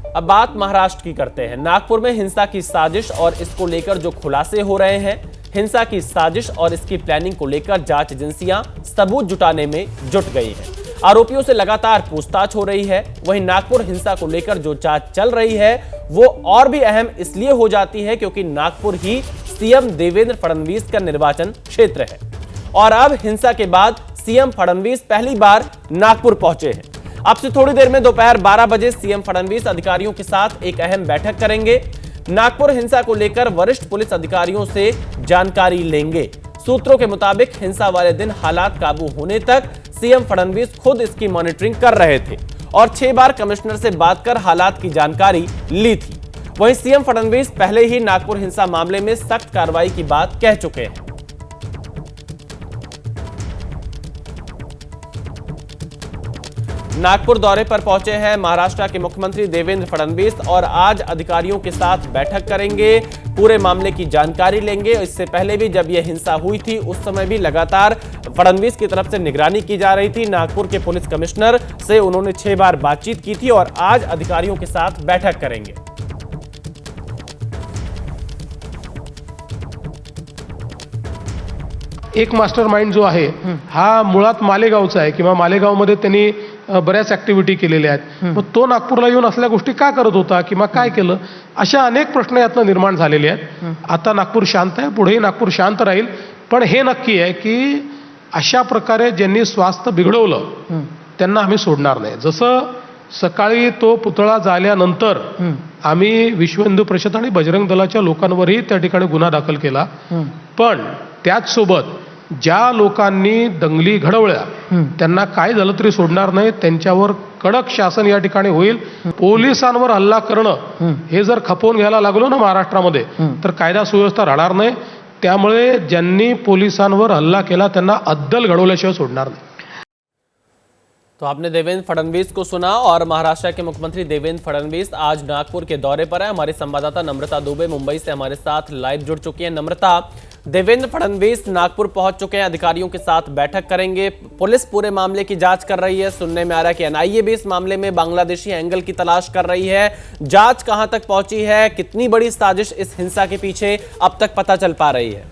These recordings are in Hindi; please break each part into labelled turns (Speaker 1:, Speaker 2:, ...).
Speaker 1: अब बात महाराष्ट्र की करते हैं। नागपुर में हिंसा की साजिश और इसको लेकर जो खुलासे हो रहे हैं, हिंसा की साजिश और इसकी प्लानिंग को लेकर जांच एजेंसियां सबूत जुटाने में जुट गई हैं। आरोपियों से लगातार पूछताछ हो रही है। वहीं नागपुर हिंसा को लेकर जो जांच चल रही है वो और भी अहम इसलिए हो जाती है क्योंकि नागपुर ही सीएम देवेंद्र फडणवीस का निर्वाचन क्षेत्र है और अब हिंसा के बाद सीएम फडणवीस पहली बार नागपुर पहुंचे हैं। अब से थोड़ी देर में दोपहर 12 बजे सीएम फडणवीस अधिकारियों के साथ एक अहम बैठक करेंगे। नागपुर हिंसा को लेकर वरिष्ठ पुलिस अधिकारियों से जानकारी लेंगे। सूत्रों के मुताबिक हिंसा वाले दिन हालात काबू होने तक सीएम फडणवीस खुद इसकी मॉनिटरिंग कर रहे थे और 6 बार कमिश्नर से बात कर हालात की जानकारी ली थी। वहीं सीएम फडणवीस पहले ही नागपुर हिंसा मामले में सख्त कार्रवाई की बात कह चुके हैं। नागपुर दौरे पर पहुंचे हैं महाराष्ट्र के मुख्यमंत्री देवेंद्र फडणवीस और आज अधिकारियों के साथ बैठक करेंगे, पूरे मामले की जानकारी लेंगे। इससे पहले भी जब यह हिंसा हुई थी उस समय भी लगातार फडणवीस की तरफ से निगरानी की जा रही थी। नागपुर के पुलिस कमिश्नर से उन्होंने 6 बार बातचीत की थी और आज अधिकारियों के साथ बैठक करेंगे।
Speaker 2: एक मास्टरमाइंड जो आहे हा मुळात मालेगावचा आहे किंवा मालेगावमध्ये त्यांनी बऱ्याच ऍक्टिव्हिटी केलेल्या आहेत। मग तो नागपूरला येऊन असल्या गोष्टी का करत होता किंवा काय केलं, अशा अनेक प्रश्न यातनं निर्माण झालेले आहेत। आता नागपूर शांत आहे, पुढेही नागपूर शांत राहील, पण हे नक्की आहे की अशा प्रकारे ज्यांनी स्वास्थ्य बिघडवलं त्यांना आम्ही सोडणार नाही। जसं सकाळी तो पुतळा जाळल्यानंतर आम्ही विश्व हिंदू परिषद आणि बजरंग दलाच्या लोकांवरही त्या ठिकाणी गुन्हा दाखल केला, पण त्याच सोबत ज्या लोकांनी दंगली घडवल्या त्यांना काय झालं तरी सोडणार नाही। त्यांच्यावर कडक शासन या ठिकाणी होईल। पोलिसांवर हल्ला करणं हे जर खपवून घ्यायला लागलो ना महाराष्ट्रामध्ये तर कायदा सुव्यवस्था राहणार नाही। त्यामुळे ज्यांनी पोलिसांवर हल्ला केला त्यांना अद्दल घडवल्याशिवाय सोडणार नाही।
Speaker 1: तो आपने देवेंद्र फडणवीस को सुना और महाराष्ट्र के मुख्यमंत्री देवेंद्र फडणवीस आज नागपुर के दौरे पर है। हमारे संवाददाता नम्रता दुबे मुंबई से हमारे साथ लाइव जुड़ चुकी है। नम्रता, देवेंद्र फडणवीस नागपुर पहुंच चुके हैं, अधिकारियों के साथ बैठक करेंगे। पुलिस पूरे मामले की जांच कर रही है। सुनने में आ रहा है कि एनआईए भी इस मामले में बांग्लादेशी एंगल की तलाश कर रही है। जांच कहां तक पहुंची है, कितनी बड़ी साजिश इस हिंसा के पीछे अब तक पता चल पा रही है?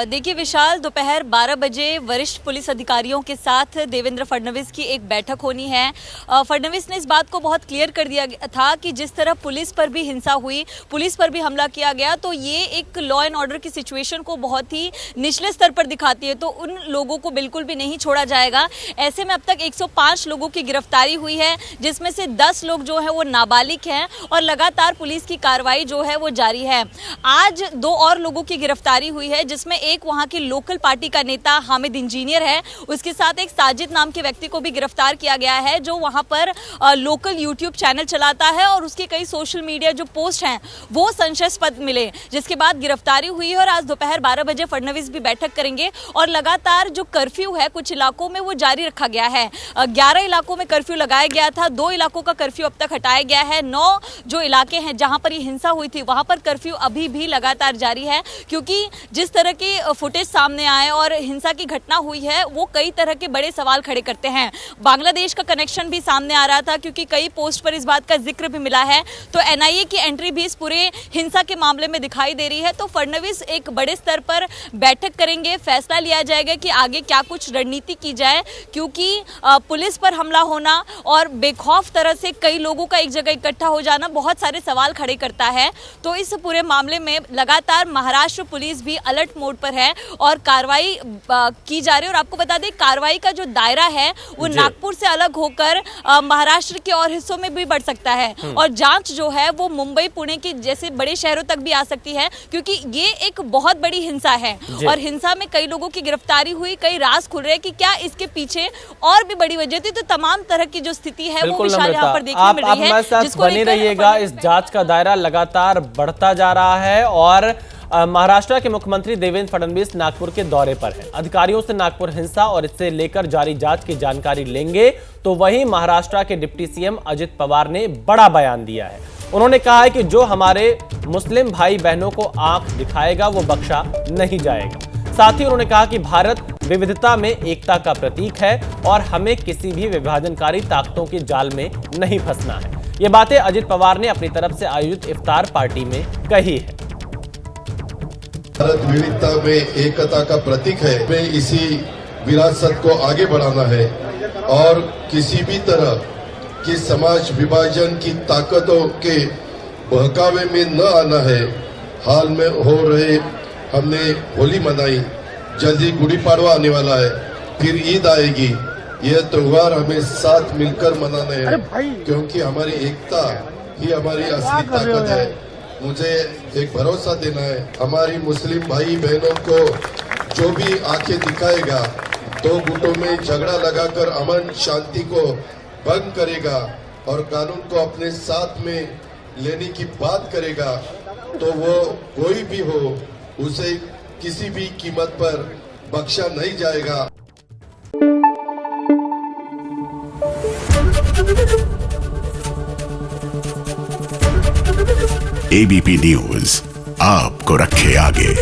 Speaker 3: देखिए विशाल, दोपहर 12 बजे वरिष्ठ पुलिस अधिकारियों के साथ देवेंद्र फडणवीस की एक बैठक होनी है। फडणवीस ने इस बात को बहुत क्लियर कर दिया था कि जिस तरह पुलिस पर भी हिंसा हुई, पुलिस पर भी हमला किया गया, तो ये एक लॉ एंड ऑर्डर की सिचुएशन को बहुत ही निचले स्तर पर दिखाती है, तो उन लोगों को बिल्कुल भी नहीं छोड़ा जाएगा। ऐसे में अब तक 105 लोगों की गिरफ्तारी हुई है, जिसमें से 10 लोग जो है वो नाबालिग हैं और लगातार पुलिस की कार्रवाई जो है वो जारी है। आज 2 और लोगों की गिरफ्तारी हुई है, जिसमें एक वहां की लोकल पार्टी का नेता हामिद इंजीनियर है, उसके साथ एक साजिद नाम के व्यक्ति को भी गिरफ्तार किया गया है जो वहां पर लोकल यूट्यूब चैनल चलाता है और उसके कई सोशल मीडिया जो पोस्ट हैं वो संशयास्पद मिले, जिसके बाद गिरफ्तारी हुई है। और आज दोपहर 12 बजे फडणवीस भी बैठक करेंगे और लगातार जो कर्फ्यू है कुछ इलाकों में वो जारी रखा गया है। 11 इलाकों में कर्फ्यू लगाया गया था, 2 इलाकों का कर्फ्यू अब तक हटाया गया है। 9 जो इलाके हैं जहां पर ये हिंसा हुई थी वहां पर कर्फ्यू अभी भी लगातार जारी है, क्योंकि जिस तरह की फुटेज सामने आए और हिंसा की घटना हुई है वो कई तरह के बड़े सवाल खड़े करते हैं। बांग्लादेश का कनेक्शन भी सामने आ रहा था, क्योंकि कई पोस्ट पर इस बात का जिक्र भी मिला है। तो एनआईए की एंट्री भी इस पूरे हिंसा के मामले में दिखाई दे रही है। तो फडणवीस एक बड़े स्तर पर बैठक करेंगे, फैसला लिया जाएगा कि आगे क्या कुछ रणनीति की जाए, क्योंकि पुलिस पर हमला होना और बेखौफ तरह से कई लोगों का एक जगह इकट्ठा हो जाना बहुत सारे सवाल खड़े करता है। तो इस पूरे मामले में लगातार महाराष्ट्र पुलिस भी अलर्ट मोड पर है और कार्रवाई की जा रही है। और आपको बता दें, कार्रवाई का जो दायरा है वो नागपुर से अलग होकर महाराष्ट्र के और हिस्सों में भी बढ़ सकता है और जांच जो है वो मुंबई पुणे के जैसे बड़े शहरों तक भी आ सकती है, क्योंकि ये एक बहुत बड़ी हिंसा है और हिंसा में कई लोगों की गिरफ्तारी हुई, कई राज खुल रहे हैं कि क्या इसके पीछे और भी बड़ी वजह थी। तो तमाम तरह की जो स्थिति है वो विशाल यहाँ पर देखने मिल रही है, जिसको
Speaker 1: बने रहिएगा। इस जांच का दायरा लगातार बढ़ता जा रहा है और महाराष्ट्र के मुख्यमंत्री देवेंद्र फडणवीस नागपुर के दौरे पर हैं। अधिकारियों से नागपुर हिंसा और इससे लेकर जारी जांच की जानकारी लेंगे। तो वहीं महाराष्ट्र के डिप्टी सीएम अजित पवार ने बड़ा बयान दिया है। उन्होंने कहा है कि जो हमारे मुस्लिम भाई बहनों को आंख दिखाएगा वो बख्शा नहीं जाएगा। साथ ही उन्होंने कहा कि भारत विविधता में एकता का प्रतीक है और हमें किसी भी विभाजनकारी ताकतों के जाल में नहीं फंसना है। ये बातें अजित पवार ने अपनी तरफ से आयोजित इफ्तार पार्टी में कही है।
Speaker 4: भारत विविधता में एकता का प्रतीक है। हमें इसी विरासत को आगे बढ़ाना है और किसी भी तरह की समाज विभाजन की ताकतों के बहकावे में न आना है। हाल में हो रहे हमने होली मनाई, जल्दी गुड़ी पड़वा आने वाला है, फिर ईद आएगी। यह त्योहार हमें साथ मिलकर मनाना है क्योंकि हमारी एकता ही हमारी असली ताकत है। मुझे एक भरोसा देना है, हमारी मुस्लिम भाई बहनों को जो भी आंखें दिखाएगा, दो गुटों में झगड़ा लगाकर अमन शांति को भंग करेगा और कानून को अपने साथ में लेने की बात करेगा, तो वो कोई भी हो, उसे किसी भी कीमत पर बख्शा नहीं जाएगा।
Speaker 5: एबीपी न्यूज आपको रखे आगे।